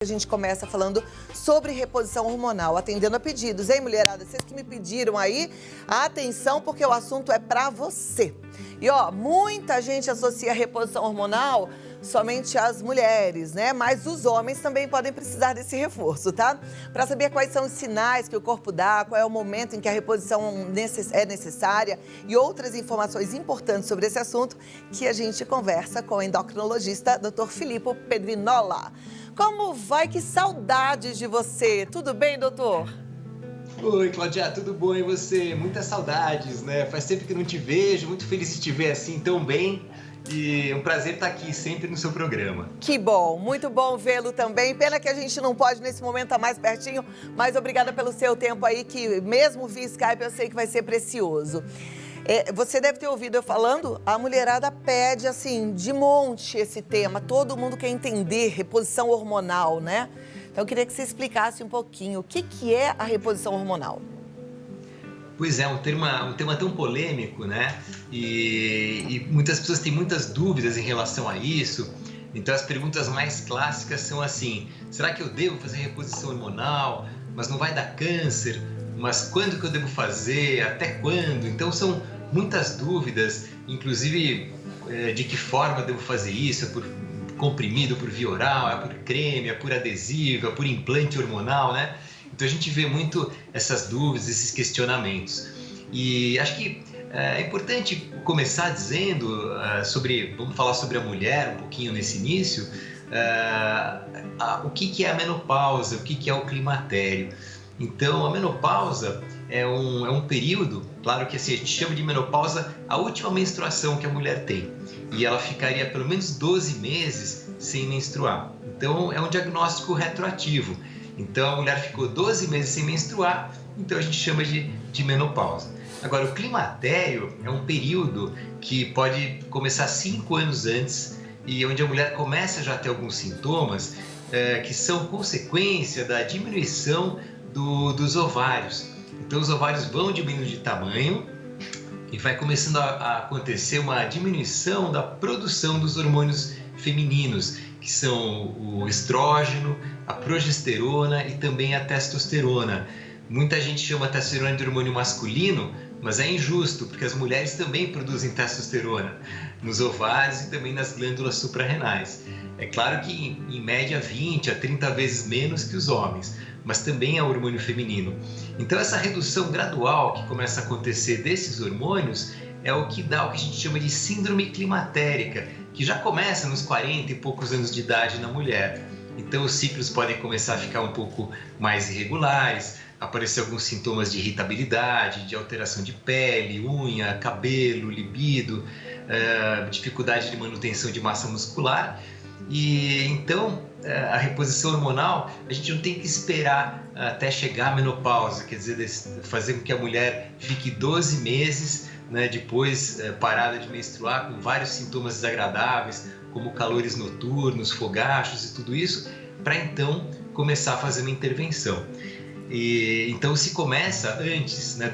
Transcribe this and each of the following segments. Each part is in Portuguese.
A gente começa falando sobre reposição hormonal, atendendo a pedidos, hein, mulherada? Vocês que me pediram aí, atenção, porque o assunto é pra você. E ó, muita gente associa a reposição hormonal somente às mulheres, né? Mas os homens também podem precisar desse reforço, tá? Para saber quais são os sinais que o corpo dá, qual é o momento em que a reposição é necessária e outras informações importantes sobre esse assunto, que a gente conversa com o endocrinologista Dr. Filippo Pedrinola. Como vai? Que saudades de você. Tudo bem, doutor? Oi, Claudia, tudo bom e você? Muitas saudades, né? Faz tempo que não te vejo, muito feliz de te ver assim tão bem e é um prazer estar aqui sempre no seu programa. Que bom, muito bom vê-lo também. Pena que a gente não pode nesse momento estar mais pertinho, mas obrigada pelo seu tempo aí, que mesmo via Skype eu sei que vai ser precioso. Você deve ter ouvido eu falando, a mulherada pede assim, de monte esse tema, todo mundo quer entender reposição hormonal, né? Então eu queria que você explicasse um pouquinho o que é a reposição hormonal. Pois é, um tema tão polêmico, né? E muitas pessoas têm muitas dúvidas em relação a isso. Então as perguntas mais clássicas são assim: será que eu devo fazer reposição hormonal? Mas não vai dar câncer? Mas quando que eu devo fazer? Até quando? Então são muitas dúvidas, inclusive de que forma eu devo fazer isso? É por comprimido, por via oral, é por creme, é por adesivo, é por implante hormonal, né? Então a gente vê muito essas dúvidas, esses questionamentos. E acho que é importante começar dizendo vamos falar sobre a mulher um pouquinho nesse início, o que é a menopausa, o que é o climatério. Então, a menopausa é um período, claro que assim, a gente chama de menopausa a última menstruação que a mulher tem. E ela ficaria pelo menos 12 meses sem menstruar. Então, é um diagnóstico retroativo. Então, a mulher ficou 12 meses sem menstruar, então a gente chama de menopausa. Agora, o climatério é um período que pode começar 5 anos antes e onde a mulher começa já a ter alguns sintomas que são consequência da diminuição dos ovários. Então os ovários vão diminuindo de tamanho e vai começando a acontecer uma diminuição da produção dos hormônios femininos, que são o estrógeno, a progesterona e também a testosterona. Muita gente chama a testosterona de hormônio masculino, mas é injusto, porque as mulheres também produzem testosterona nos ovários e também nas glândulas suprarrenais. É claro que em média 20 a 30 vezes menos que os homens, mas também é hormônio feminino. Então essa redução gradual que começa a acontecer desses hormônios é o que dá o que a gente chama de síndrome climatérica, que já começa nos 40 e poucos anos de idade na mulher. Então os ciclos podem começar a ficar um pouco mais irregulares, aparecer alguns sintomas de irritabilidade, de alteração de pele, unha, cabelo, libido, dificuldade de manutenção de massa muscular. E então a reposição hormonal, a gente não tem que esperar até chegar à menopausa, quer dizer, fazer com que a mulher fique 12 meses, né, depois parada de menstruar com vários sintomas desagradáveis, como calores noturnos, fogachos e tudo isso, para então começar a fazer uma intervenção. Então se começa antes, né,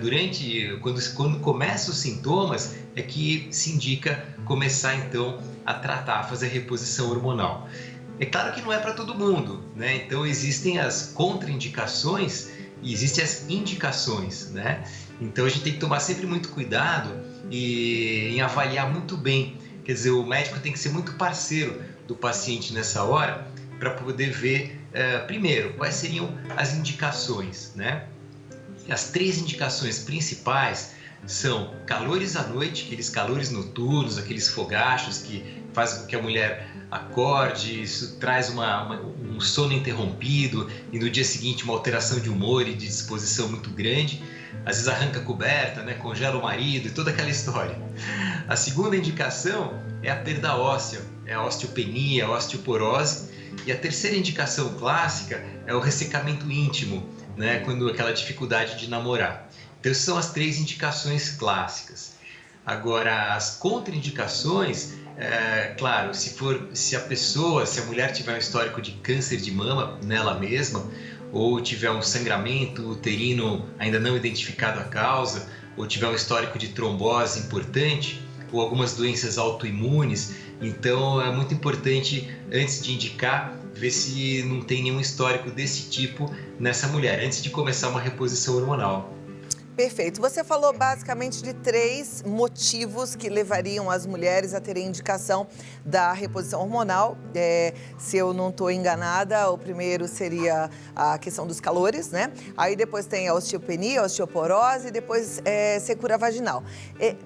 quando começam os sintomas, é que se indica começar então a tratar, a fazer reposição hormonal. É claro que não é para todo mundo, né? Então existem as contraindicações e existem as indicações, né? Então a gente tem que tomar sempre muito cuidado em avaliar muito bem. Quer dizer, o médico tem que ser muito parceiro do paciente nessa hora para poder ver, primeiro, quais seriam as indicações, né? As 3 indicações principais são calores à noite, aqueles calores noturnos, aqueles fogachos que fazem com que a mulher acorde, isso traz um sono interrompido e no dia seguinte uma alteração de humor e de disposição muito grande. Às vezes arranca a coberta, né, congela o marido e toda aquela história. A segunda indicação é a perda óssea, é a osteopenia, a osteoporose. E a terceira indicação clássica é o ressecamento íntimo, né, quando aquela dificuldade de namorar. Então, essas são as 3 indicações clássicas. Agora, as contraindicações, claro, se a mulher tiver um histórico de câncer de mama nela mesma, ou tiver um sangramento uterino ainda não identificado a causa, ou tiver um histórico de trombose importante, ou algumas doenças autoimunes, então é muito importante, antes de indicar, ver se não tem nenhum histórico desse tipo nessa mulher, antes de começar uma reposição hormonal. Perfeito. Você falou basicamente de 3 motivos que levariam as mulheres a terem indicação da reposição hormonal. Se eu não estou enganada, o primeiro seria a questão dos calores, né? Aí depois tem a osteopenia, a osteoporose e depois secura vaginal.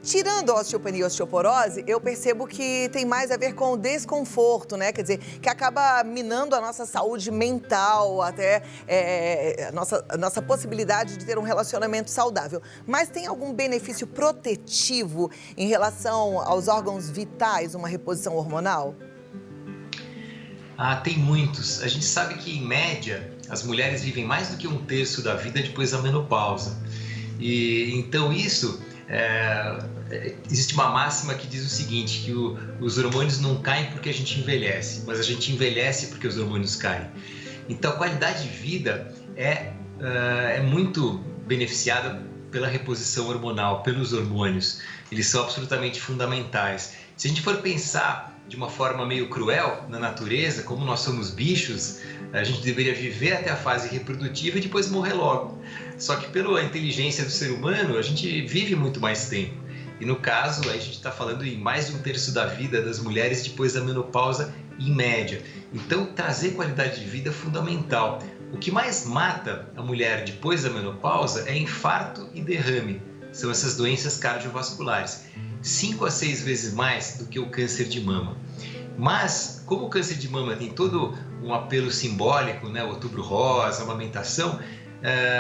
Tirando a osteopenia e a osteoporose, eu percebo que tem mais a ver com o desconforto, né? Quer dizer, que acaba minando a nossa saúde mental, até a nossa possibilidade de ter um relacionamento saudável. Mas tem algum benefício protetivo em relação aos órgãos vitais, uma reposição hormonal? Tem muitos. A gente sabe que, em média, as mulheres vivem mais do que 1/3 da vida depois da menopausa. E então existe uma máxima que diz o seguinte, que os hormônios não caem porque a gente envelhece, mas a gente envelhece porque os hormônios caem. Então a qualidade de vida é muito beneficiada pela reposição hormonal, pelos hormônios. Eles são absolutamente fundamentais. Se a gente for pensar de uma forma meio cruel na natureza, como nós somos bichos, a gente deveria viver até a fase reprodutiva e depois morrer logo. Só que pela inteligência do ser humano, a gente vive muito mais tempo. E no caso, a gente está falando em mais de 1/3 da vida das mulheres depois da menopausa, em média. Então, trazer qualidade de vida é fundamental. O que mais mata a mulher depois da menopausa é infarto e derrame. São essas doenças cardiovasculares. 5 a 6 vezes mais do que o câncer de mama. Mas, como o câncer de mama tem todo um apelo simbólico, né? Outubro Rosa, amamentação,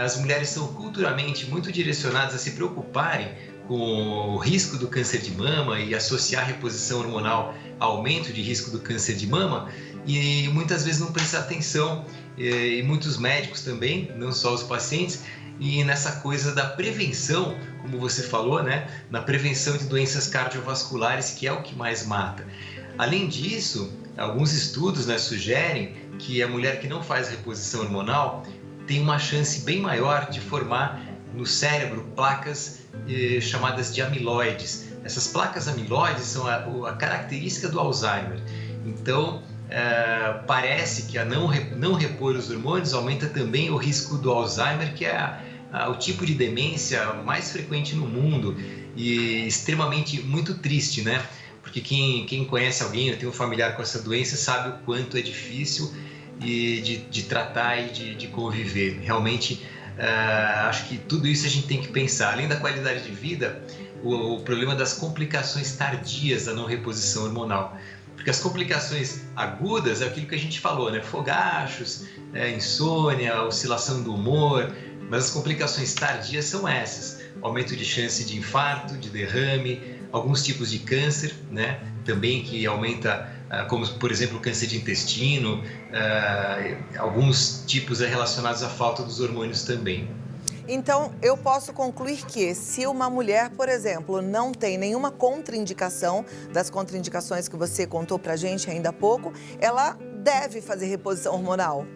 as mulheres são culturalmente muito direcionadas a se preocuparem com o risco do câncer de mama e associar a reposição hormonal ao aumento de risco do câncer de mama, e muitas vezes não prestar atenção, e muitos médicos também, não só os pacientes, e nessa coisa da prevenção, como você falou, né? Na prevenção de doenças cardiovasculares, que é o que mais mata. Além disso, alguns estudos, né, sugerem que a mulher que não faz reposição hormonal tem uma chance bem maior de formar no cérebro placas chamadas de amiloides. Essas placas amiloides são a característica do Alzheimer. Então, parece que a não repor os hormônios aumenta também o risco do Alzheimer, que é o tipo de demência mais frequente no mundo e extremamente muito triste, né? Porque quem conhece alguém ou tem um familiar com essa doença sabe o quanto é difícil de tratar e de conviver. Realmente, acho que tudo isso a gente tem que pensar. Além da qualidade de vida, o problema das complicações tardias da não reposição hormonal. Porque as complicações agudas é aquilo que a gente falou, né? Fogachos, insônia, oscilação do humor, mas as complicações tardias são essas: aumento de chance de infarto, de derrame, alguns tipos de câncer, né? Também que aumenta, como por exemplo o câncer de intestino, alguns tipos relacionados à falta dos hormônios também. Então, eu posso concluir que se uma mulher, por exemplo, não tem nenhuma contraindicação das contraindicações que você contou pra gente ainda há pouco, ela deve fazer reposição hormonal?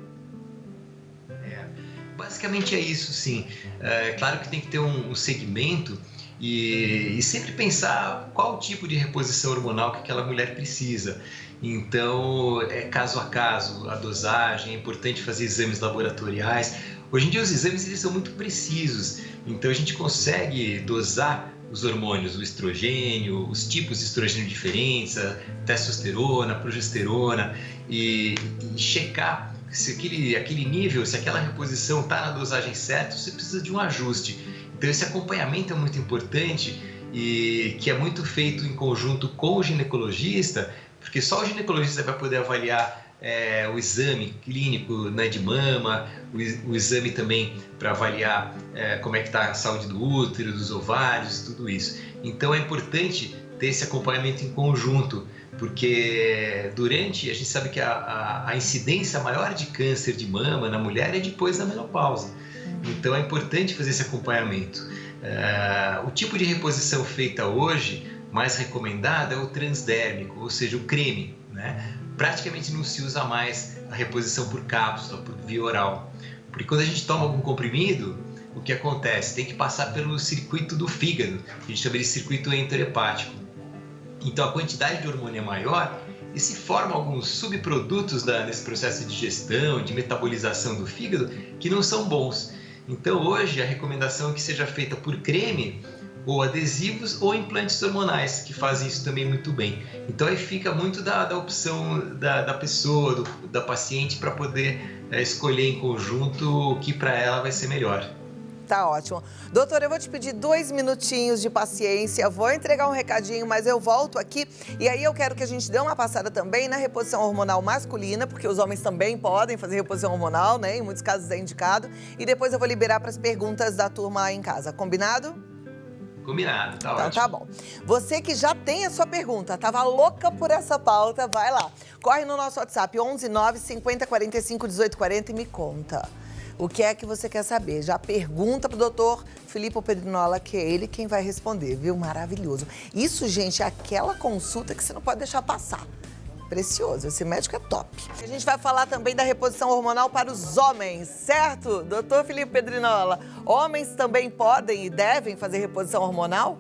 Basicamente é isso, sim. É claro que tem que ter um segmento e sempre pensar qual tipo de reposição hormonal que aquela mulher precisa. Então, é caso a caso, a dosagem, é importante fazer exames laboratoriais. Hoje em dia os exames eles são muito precisos, então a gente consegue dosar os hormônios, o estrogênio, os tipos de estrogênio diferentes, a testosterona, a progesterona, e checar se aquele nível, se aquela reposição está na dosagem certa, você precisa de um ajuste. Então esse acompanhamento é muito importante e que é muito feito em conjunto com o ginecologista, porque só o ginecologista vai poder avaliar o exame clínico, né, de mama, o exame também para avaliar como é que está a saúde do útero, dos ovários, tudo isso. Então é importante ter esse acompanhamento em conjunto, porque a gente sabe que a incidência maior de câncer de mama na mulher é depois da menopausa. Então é importante fazer esse acompanhamento. O tipo de reposição feita hoje, mais recomendada, é o transdérmico, ou seja, o creme, né? Praticamente não se usa mais a reposição por cápsula, por via oral. Porque quando a gente toma algum comprimido, o que acontece? Tem que passar pelo circuito do fígado, que a gente chama de circuito enterohepático. Então a quantidade de hormônio é maior e se formam alguns subprodutos nesse processo de digestão, de metabolização do fígado, que não são bons. Então hoje a recomendação é que seja feita por creme, ou adesivos, ou implantes hormonais, que fazem isso também muito bem. Então aí fica muito da opção da pessoa, da paciente, para poder escolher em conjunto o que para ela vai ser melhor. Tá ótimo. Doutora, eu vou te pedir 2 minutinhos de paciência, vou entregar um recadinho, mas eu volto aqui e aí eu quero que a gente dê uma passada também na reposição hormonal masculina, porque os homens também podem fazer reposição hormonal, né? Em muitos casos é indicado. E depois eu vou liberar para as perguntas da turma em casa. Combinado? Combinado, tá então, ótimo. tá bom. Você que já tem a sua pergunta, tava louca por essa pauta, vai lá. Corre no nosso WhatsApp, 11 9 50 45 18 40 e me conta. O que é que você quer saber? Já pergunta pro doutor Filippo Pedrinola, que é ele quem vai responder, viu? Maravilhoso. Isso, gente, é aquela consulta que você não pode deixar passar. Precioso, esse médico é top. A gente vai falar também da reposição hormonal para os homens, certo? Doutor Filippo Pedrinola, homens também podem e devem fazer reposição hormonal?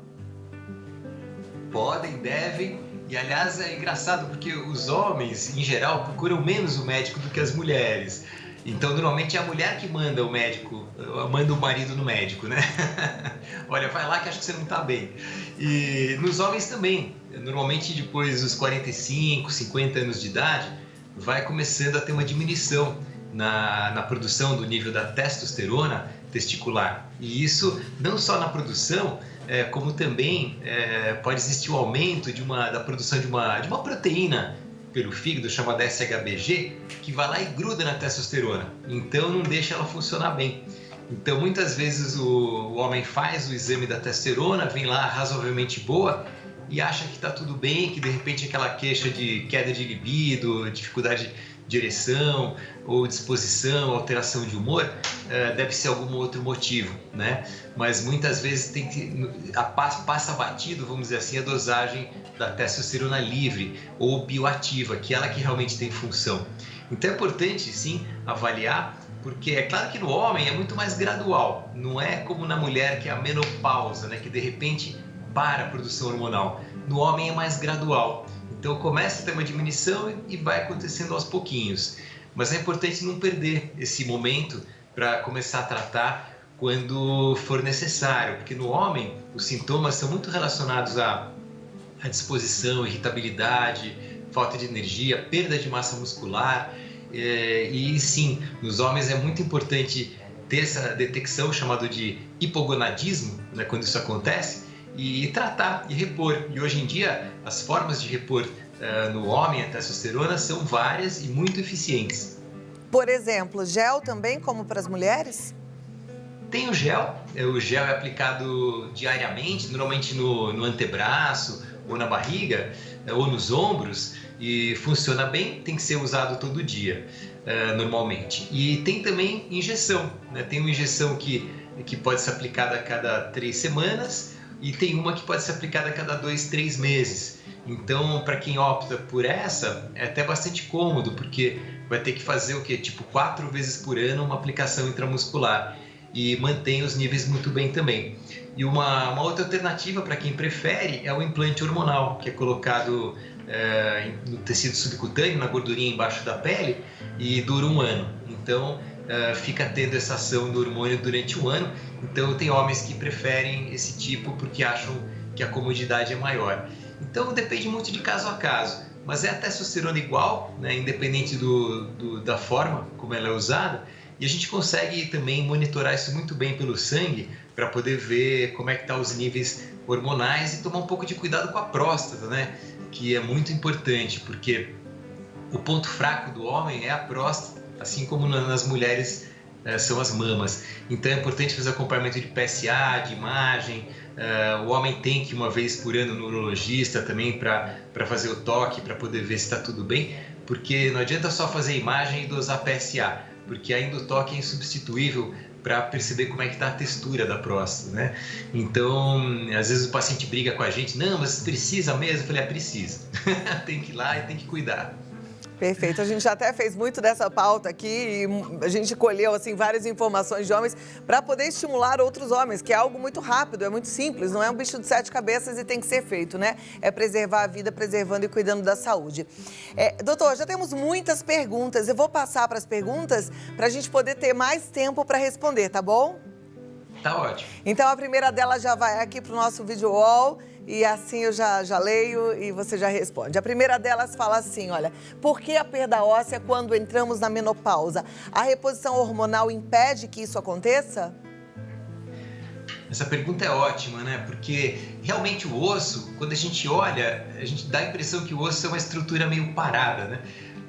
Podem, devem. E, aliás, é engraçado porque os homens, em geral, procuram menos o médico do que as mulheres. Então, normalmente é a mulher que manda o médico, manda o marido no médico, né? Olha, vai lá que acho que você não tá bem. E nos homens também. Normalmente, depois dos 45, 50 anos de idade, vai começando a ter uma diminuição na produção do nível da testosterona testicular. E isso não só na produção, como também pode existir o aumento da produção de uma proteína pelo fígado, chamada SHBG, que vai lá e gruda na testosterona, então não deixa ela funcionar bem. Então muitas vezes o homem faz o exame da testosterona, vem lá razoavelmente boa e acha que está tudo bem, que de repente aquela queixa de queda de libido, dificuldade de ereção ou disposição, alteração de humor, deve ser algum outro motivo, né? Mas muitas vezes passa batido, vamos dizer assim, a dosagem da testosterona livre ou bioativa, que é ela que realmente tem função. Então é importante, sim, avaliar, porque é claro que no homem é muito mais gradual, não é como na mulher que é a menopausa, né? Que de repente para a produção hormonal. No homem é mais gradual. Então começa a ter uma diminuição e vai acontecendo aos pouquinhos. Mas é importante não perder esse momento para começar a tratar quando for necessário, porque no homem os sintomas são muito relacionados à disposição, irritabilidade, falta de energia, perda de massa muscular. E sim, nos homens é muito importante ter essa detecção chamada de hipogonadismo, né, quando isso acontece, e tratar e repor. E hoje em dia as formas de repor no homem a testosterona são várias e muito eficientes. Por exemplo, gel também, como para as mulheres? Tem o gel é aplicado diariamente, normalmente no antebraço ou na barriga ou nos ombros, e funciona bem, tem que ser usado todo dia, normalmente. E tem também injeção, né? Tem uma injeção que pode ser aplicada a cada 3 semanas e tem uma que pode ser aplicada a cada 2, 3 meses. Então, para quem opta por essa, é até bastante cômodo, porque vai ter que fazer o quê? Tipo 4 vezes por ano uma aplicação intramuscular e mantém os níveis muito bem também. E uma outra alternativa para quem prefere é o implante hormonal, que é colocado no tecido subcutâneo, na gordurinha embaixo da pele, e dura 1 ano. Então, fica tendo essa ação do hormônio durante 1 ano. Então, tem homens que preferem esse tipo porque acham que a comodidade é maior. Então, depende muito de caso a caso. Mas é a testosterona igual, né, independente da forma como ela é usada. E a gente consegue também monitorar isso muito bem pelo sangue para poder ver como é que estão os níveis hormonais e tomar um pouco de cuidado com a próstata, né? Que é muito importante, porque o ponto fraco do homem é a próstata, assim como nas mulheres são as mamas. Então é importante fazer acompanhamento de PSA, de imagem. O homem tem que ir 1 vez por ano no urologista também para fazer o toque, para poder ver se está tudo bem, porque não adianta só fazer imagem e dosar PSA, porque ainda o toque é insubstituível para perceber como é que está a textura da próstata, né? Então, às vezes o paciente briga com a gente, não, mas precisa mesmo? Eu falei, precisa. Tem que ir lá e tem que cuidar. Perfeito. A gente até fez muito dessa pauta aqui e a gente colheu assim várias informações de homens para poder estimular outros homens, que é algo muito rápido, é muito simples, não é um bicho de 7 cabeças e tem que ser feito, né? É preservar a vida, preservando e cuidando da saúde. Doutor, já temos muitas perguntas. Eu vou passar para as perguntas para a gente poder ter mais tempo para responder, tá bom? Tá ótimo. Então a primeira dela já vai aqui para o nosso video wall. E assim eu já leio e você já responde. A primeira delas fala assim, olha, por que a perda óssea quando entramos na menopausa? A reposição hormonal impede que isso aconteça? Essa pergunta é ótima, né? Porque realmente o osso, quando a gente olha, a gente dá a impressão que o osso é uma estrutura meio parada, né?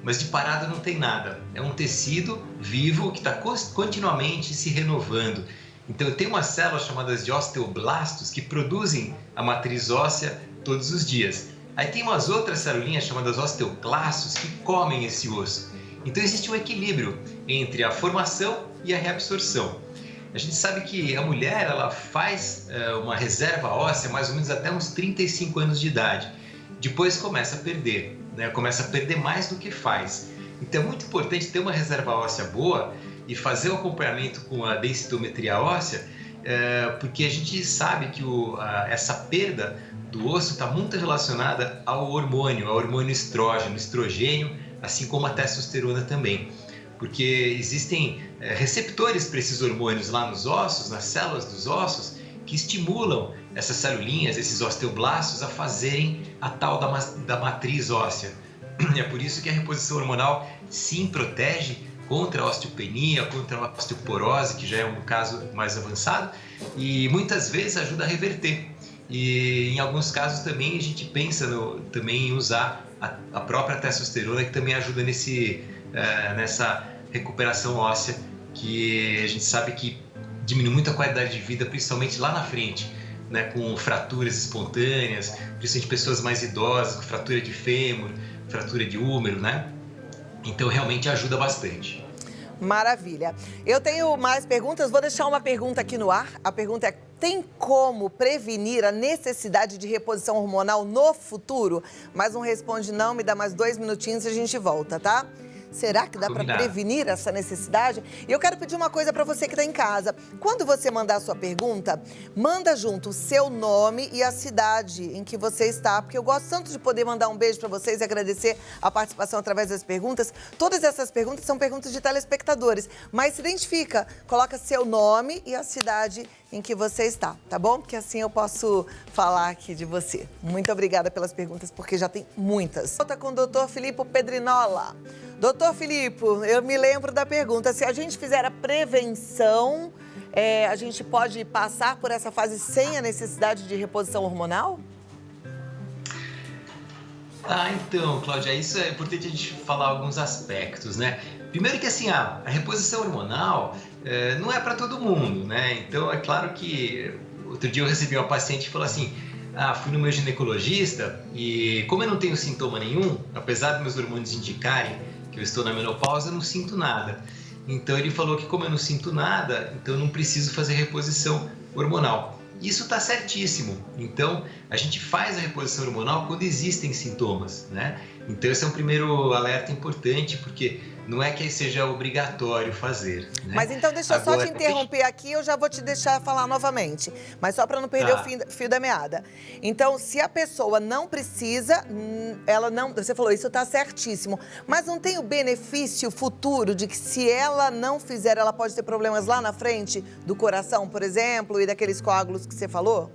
Mas de parada não tem nada. É um tecido vivo que está continuamente se renovando. Então, tem umas células chamadas de osteoblastos que produzem a matriz óssea todos os dias. Aí tem umas outras celulinhas chamadas osteoclastos que comem esse osso. Então, existe um equilíbrio entre a formação e a reabsorção. A gente sabe que a mulher ela faz uma reserva óssea mais ou menos até uns 35 anos de idade. Depois começa a perder, né? Começa a perder mais do que faz. Então, é muito importante ter uma reserva óssea boa e fazer o acompanhamento com a densitometria óssea, porque a gente sabe que essa perda do osso está muito relacionada ao hormônio estrogênio, assim como a testosterona também. Porque existem receptores para esses hormônios lá nos ossos, nas células dos ossos, que estimulam essas celulinhas, esses osteoblastos, a fazerem a tal da matriz óssea. É por isso que a reposição hormonal sim protege contra a osteopenia, contra a osteoporose, que já é um caso mais avançado, e muitas vezes ajuda a reverter. E em alguns casos também a gente pensa também em usar a própria testosterona, que também ajuda nessa recuperação óssea, que a gente sabe que diminui muito a qualidade de vida, principalmente lá na frente, né, com fraturas espontâneas, principalmente pessoas mais idosas, com fratura de fêmur, fratura de úmero, né? Então, realmente ajuda bastante. Maravilha. Eu tenho mais perguntas, vou deixar uma pergunta aqui no ar. A pergunta é, tem como prevenir a necessidade de reposição hormonal no futuro? Mais um responde não, me dá mais 2 minutinhos e a gente volta, tá? Será que dá para prevenir essa necessidade? E eu quero pedir uma coisa para você que está em casa. Quando você mandar a sua pergunta, manda junto o seu nome e a cidade em que você está, porque eu gosto tanto de poder mandar um beijo para vocês e agradecer a participação através das perguntas. Todas essas perguntas são perguntas de telespectadores, mas se identifica, coloca seu nome e a cidade em que você está, tá bom? Porque assim eu posso falar aqui de você. Muito obrigada pelas perguntas, porque já tem muitas. Volta com o doutor Filipe Pedrinola. Doutor Filipe, eu me lembro da pergunta, se a gente fizer a prevenção, a gente pode passar por essa fase sem a necessidade de reposição hormonal? Então, Cláudia, isso é importante a gente falar alguns aspectos, né? Primeiro que assim, a reposição hormonal não é para todo mundo, né? Então, é claro que outro dia eu recebi uma paciente que falou assim, fui no meu ginecologista e como eu não tenho sintoma nenhum, apesar dos meus hormônios indicarem que eu estou na menopausa, eu não sinto nada. Então, ele falou que como eu não sinto nada, então eu não preciso fazer reposição hormonal. Isso está certíssimo. Então, a gente faz a reposição hormonal quando existem sintomas, né? Então, esse é um primeiro alerta importante, porque não é que seja obrigatório fazer, né? Mas então, deixa eu só te interromper aqui, eu já vou te deixar falar novamente. Mas só para não perder o fio da meada. Então, se a pessoa não precisa, ela não... Você falou, isso está certíssimo. Mas não tem o benefício futuro de que se ela não fizer, ela pode ter problemas lá na frente do coração, por exemplo, e daqueles coágulos que você falou?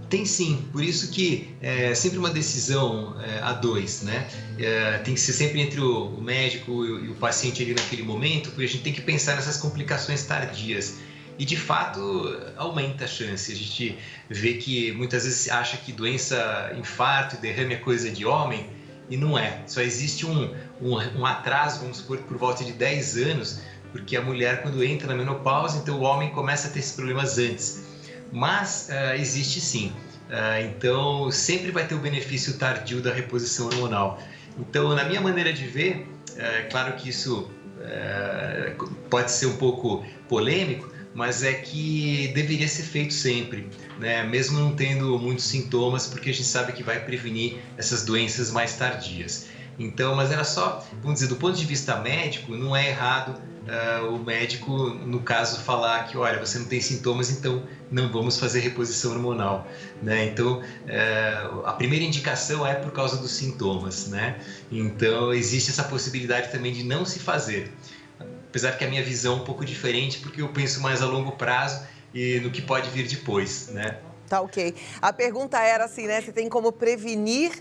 Tem sim, por isso que é sempre uma decisão a dois, né? Tem que ser sempre entre o médico e o paciente ali naquele momento, porque a gente tem que pensar nessas complicações tardias. E de fato aumenta a chance. A gente vê que muitas vezes acha que doença, infarto e derrame é coisa de homem, e não é. Só existe um atraso, vamos supor, por volta de 10 anos, porque a mulher quando entra na menopausa, então o homem começa a ter esses problemas antes. Mas existe sim. Então, sempre vai ter o benefício tardio da reposição hormonal. Então, na minha maneira de ver, claro que isso pode ser um pouco polêmico, mas é que deveria ser feito sempre, né? Mesmo não tendo muitos sintomas, porque a gente sabe que vai prevenir essas doenças mais tardias. Então, mas era só, vamos dizer, do ponto de vista médico, não é errado o médico, no caso, falar que, olha, você não tem sintomas, então não vamos fazer reposição hormonal, né? Então, a primeira indicação é por causa dos sintomas, né? Então, existe essa possibilidade também de não se fazer. Apesar que a minha visão é um pouco diferente, porque eu penso mais a longo prazo e no que pode vir depois, né? Tá, ok. A pergunta era assim, né? Se tem como prevenir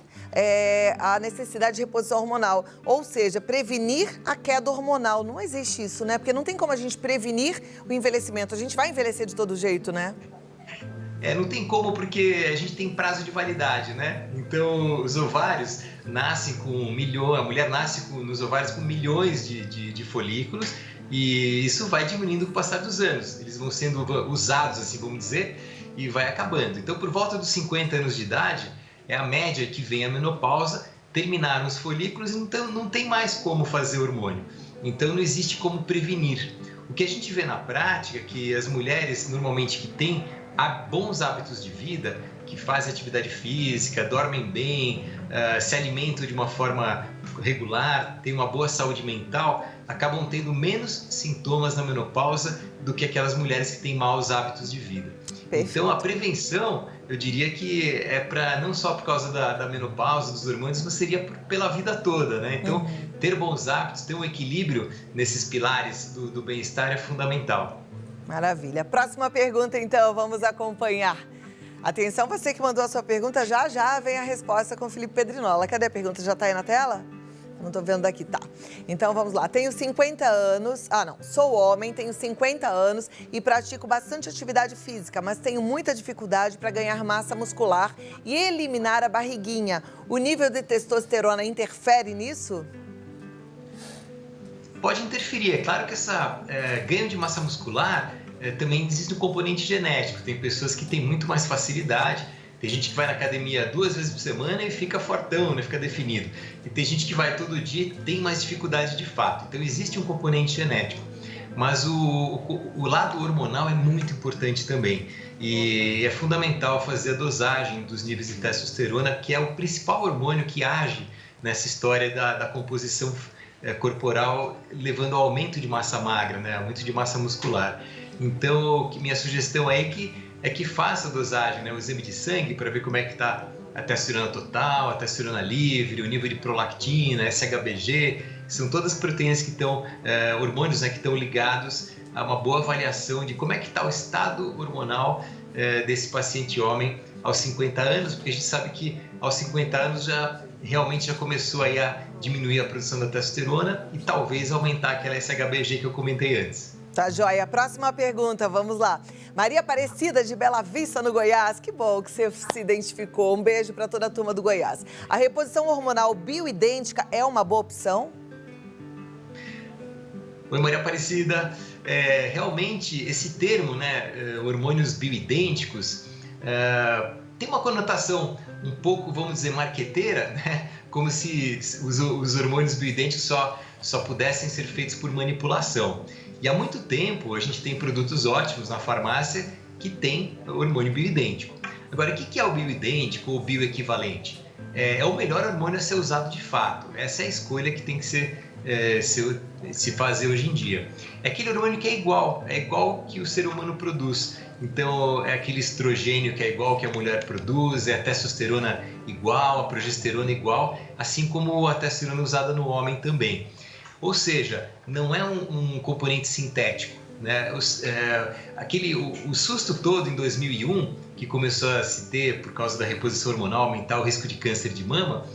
a necessidade de reposição hormonal. Ou seja, prevenir a queda hormonal. Não existe isso, né? Porque não tem como a gente prevenir o envelhecimento. A gente vai envelhecer de todo jeito, né? Não tem como, porque a gente tem prazo de validade, né? Então, os ovários nascem com a mulher nasce nos ovários com milhões de folículos, e isso vai diminuindo com o passar dos anos. Eles vão sendo usados, assim, vamos dizer, e vai acabando. Então, por volta dos 50 anos de idade, é a média que vem a menopausa, terminaram os folículos, então não tem mais como fazer hormônio. Então, não existe como prevenir. O que a gente vê na prática é que as mulheres, normalmente, que têm bons hábitos de vida, que fazem atividade física, dormem bem, se alimentam de uma forma regular, têm uma boa saúde mental, acabam tendo menos sintomas na menopausa do que aquelas mulheres que têm maus hábitos de vida. Perfeito. Então, a prevenção, eu diria que é não só por causa da menopausa, dos hormônios, mas seria pela vida toda, né? Então, ter bons hábitos, ter um equilíbrio nesses pilares do bem-estar é fundamental. Maravilha. Próxima pergunta, então, vamos acompanhar. Atenção, você que mandou a sua pergunta, já vem a resposta com o Felipe Pedrinola. Cadê a pergunta? Já está aí na tela? Não estou vendo daqui, tá. Então, vamos lá. Tenho 50 anos, sou homem, tenho 50 anos e pratico bastante atividade física, mas tenho muita dificuldade para ganhar massa muscular e eliminar a barriguinha. O nível de testosterona interfere nisso? Pode interferir. É claro que essa ganho de massa muscular também existe um componente genético. Tem pessoas que têm muito mais facilidade. Tem gente que vai na academia 2 vezes por semana e fica fortão, né? Fica definido. E tem gente que vai todo dia e tem mais dificuldade de fato. Então existe um componente genético. Mas o lado hormonal é muito importante também. E é fundamental fazer a dosagem dos níveis de testosterona, que é o principal hormônio que age nessa história da composição corporal, levando ao aumento de massa magra, né? Aumento de massa muscular. Então, minha sugestão é que faça a dosagem, né? O exame de sangue para ver como é que está a testosterona total, a testosterona livre, o nível de prolactina, SHBG, são todas proteínas que estão, hormônios, né, que estão ligados a uma boa avaliação de como é que está o estado hormonal desse paciente homem aos 50 anos, porque a gente sabe que aos 50 anos realmente já começou aí a diminuir a produção da testosterona e talvez aumentar aquela SHBG que eu comentei antes. Tá joia. Próxima pergunta, vamos lá. Maria Aparecida, de Bela Vista, no Goiás. Que bom que você se identificou. Um beijo para toda a turma do Goiás. A reposição hormonal bioidêntica é uma boa opção? Oi, Maria Aparecida. Realmente, esse termo, né, hormônios bioidênticos, tem uma conotação um pouco, vamos dizer, marqueteira, né? Como se os hormônios bioidênticos só pudessem ser feitos por manipulação. E há muito tempo a gente tem produtos ótimos na farmácia que tem hormônio bioidêntico. Agora, o que é o bioidêntico ou bioequivalente? É o melhor hormônio a ser usado de fato. Essa é a escolha que tem que se fazer hoje em dia. É aquele hormônio que é igual que o ser humano produz. Então, é aquele estrogênio que é igual que a mulher produz, é a testosterona igual, a progesterona igual, assim como a testosterona usada no homem também. Ou seja, não é um componente sintético, né? O susto todo em 2001, que começou a se ter por causa da reposição hormonal, aumentar o risco de câncer de mama,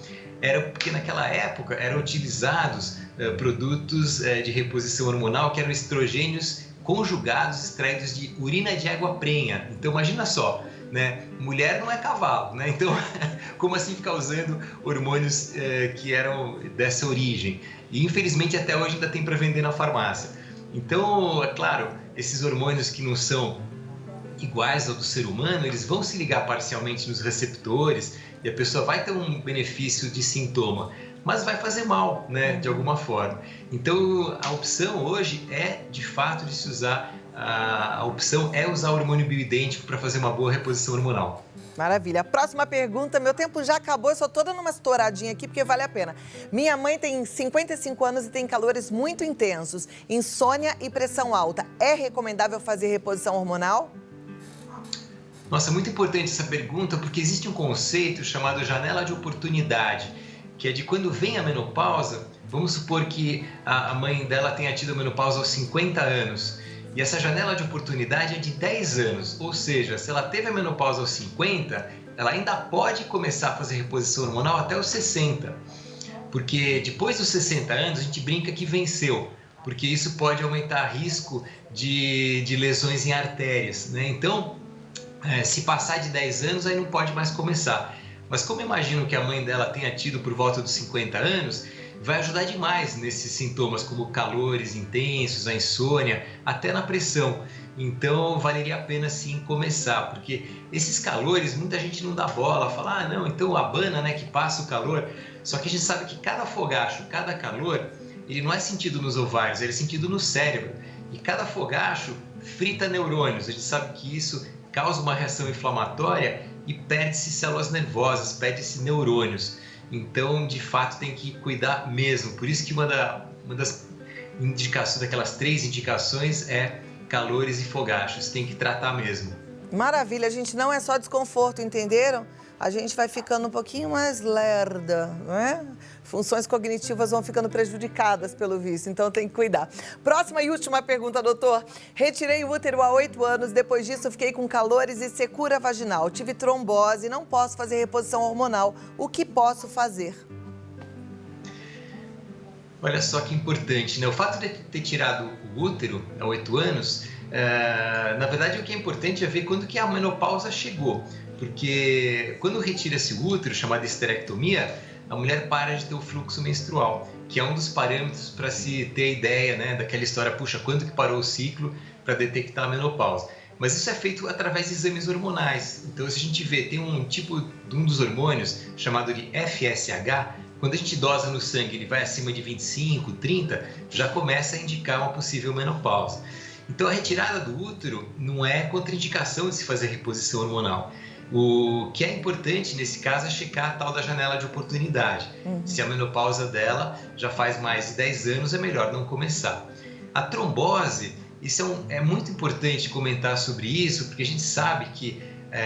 era porque naquela época eram utilizados produtos de reposição hormonal que eram estrogênios conjugados extraídos de urina de água prenha. Então imagina só, né? Mulher não é cavalo, né? Então como assim ficar usando hormônios que eram dessa origem? E infelizmente até hoje ainda tem para vender na farmácia. Então, é claro, esses hormônios que não são iguais ao do ser humano, eles vão se ligar parcialmente nos receptores e a pessoa vai ter um benefício de sintoma. mas vai fazer mal, né, de alguma forma. Então, a opção hoje é, de fato, de se usar, a opção é usar o hormônio bioidêntico para fazer uma boa reposição hormonal. Maravilha. Próxima pergunta, meu tempo já acabou, eu só tô dando uma estouradinha aqui porque vale a pena. Minha mãe tem 55 anos e tem calores muito intensos, insônia e pressão alta. É recomendável fazer reposição hormonal? Nossa, muito importante essa pergunta, porque existe um conceito chamado janela de oportunidade, que é de quando vem a menopausa. Vamos supor que a mãe dela tenha tido a menopausa aos 50 anos. E essa janela de oportunidade é de 10 anos, ou seja, se ela teve a menopausa aos 50, ela ainda pode começar a fazer reposição hormonal até os 60. Porque depois dos 60 anos a gente brinca que venceu, porque isso pode aumentar o risco de lesões em artérias, né? Então, se passar de 10 anos aí não pode mais começar. Mas como eu imagino que a mãe dela tenha tido por volta dos 50 anos, vai ajudar demais nesses sintomas como calores intensos, a insônia, até na pressão. Então valeria a pena sim começar, porque esses calores muita gente não dá bola, fala, ah não, então abana, né, que passa o calor. Só que a gente sabe que cada fogacho, cada calor, ele não é sentido nos ovários, ele é sentido no cérebro. E cada fogacho frita neurônios, a gente sabe que isso causa uma reação inflamatória e perde-se células nervosas, perde-se neurônios. Então, de fato, tem que cuidar mesmo. Por isso que uma das indicações, daquelas 3 indicações é calores e fogachos. Tem que tratar mesmo. Maravilha, gente, não é só desconforto, entenderam? A gente vai ficando um pouquinho mais lerda, não é? Funções cognitivas vão ficando prejudicadas pelo vício, então tem que cuidar. Próxima e última pergunta, doutor. Retirei o útero há 8 anos, depois disso fiquei com calores e secura vaginal. Tive trombose, não posso fazer reposição hormonal. O que posso fazer? Olha só que importante, né? O fato de ter tirado o útero há 8 anos, na verdade o que é importante é ver quando que a menopausa chegou. Porque quando retira-se o útero, chamada esterectomia, a mulher para de ter o fluxo menstrual, que é um dos parâmetros para se ter ideia, né, daquela história, puxa, quando que parou o ciclo para detectar a menopausa. Mas isso é feito através de exames hormonais. Então, se a gente vê, tem um tipo de um dos hormônios chamado de FSH, quando a gente dosa no sangue, ele vai acima de 25, 30, já começa a indicar uma possível menopausa. Então, a retirada do útero não é contraindicação de se fazer reposição hormonal. O que é importante nesse caso é checar a tal da janela de oportunidade. Se a menopausa dela já faz mais de 10 anos, é melhor não começar. A trombose, isso é muito importante comentar sobre isso, porque a gente sabe que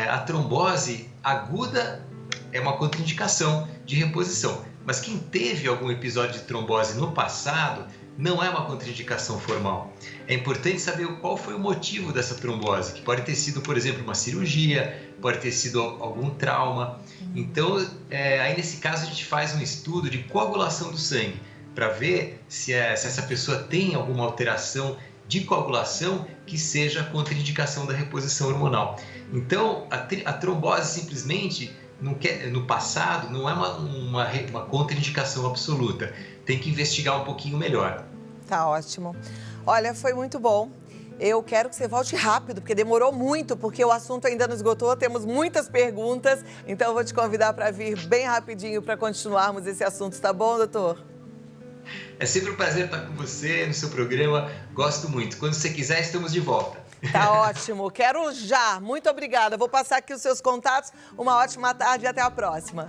a trombose aguda é uma contraindicação de reposição. Mas quem teve algum episódio de trombose no passado não é uma contraindicação formal. É importante saber qual foi o motivo dessa trombose, que pode ter sido, por exemplo, uma cirurgia, pode ter sido algum trauma. Então, aí nesse caso a gente faz um estudo de coagulação do sangue, para ver se essa pessoa tem alguma alteração de coagulação que seja contraindicação da reposição hormonal. Então, a trombose simplesmente, no passado, não é uma contraindicação absoluta. Tem que investigar um pouquinho melhor. Tá ótimo. Olha, foi muito bom. Eu quero que você volte rápido, porque demorou muito, porque o assunto ainda não esgotou, temos muitas perguntas, então eu vou te convidar para vir bem rapidinho para continuarmos esse assunto, tá bom, doutor? É sempre um prazer estar com você no seu programa, gosto muito. Quando você quiser, estamos de volta. Tá ótimo, quero já. Muito obrigada. Vou passar aqui os seus contatos. Uma ótima tarde e até a próxima.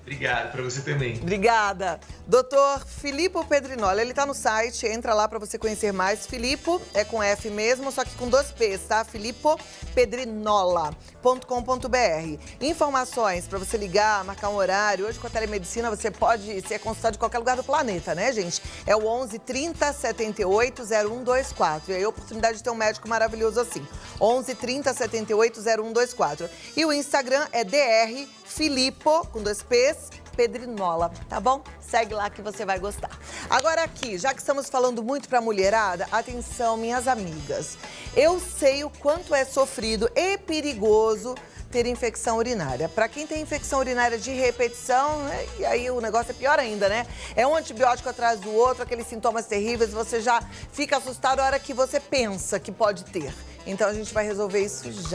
Obrigado, para você também. Obrigada. Doutor Filippo Pedrinola, ele tá no site, entra lá para você conhecer mais. Filippo é com F mesmo, só que com 2 P's, tá? filippopedrinola.com.br. Informações para você ligar, marcar um horário. Hoje com a telemedicina você pode ser consultado de qualquer lugar do planeta, né, gente? É o 11 30 78 0124. E aí a oportunidade de ter um médico maravilhoso assim. 11 30 78 0124. E o Instagram é DR Filippo, com 2 P's, Pedrinola, tá bom? Segue lá que você vai gostar. Agora aqui, já que estamos falando muito pra mulherada, atenção, minhas amigas. Eu sei o quanto é sofrido e perigoso ter infecção urinária. Pra quem tem infecção urinária de repetição, né, e aí o negócio é pior ainda, né? É um antibiótico atrás do outro, aqueles sintomas terríveis, você já fica assustado a hora que você pensa que pode ter. Então a gente vai resolver isso já.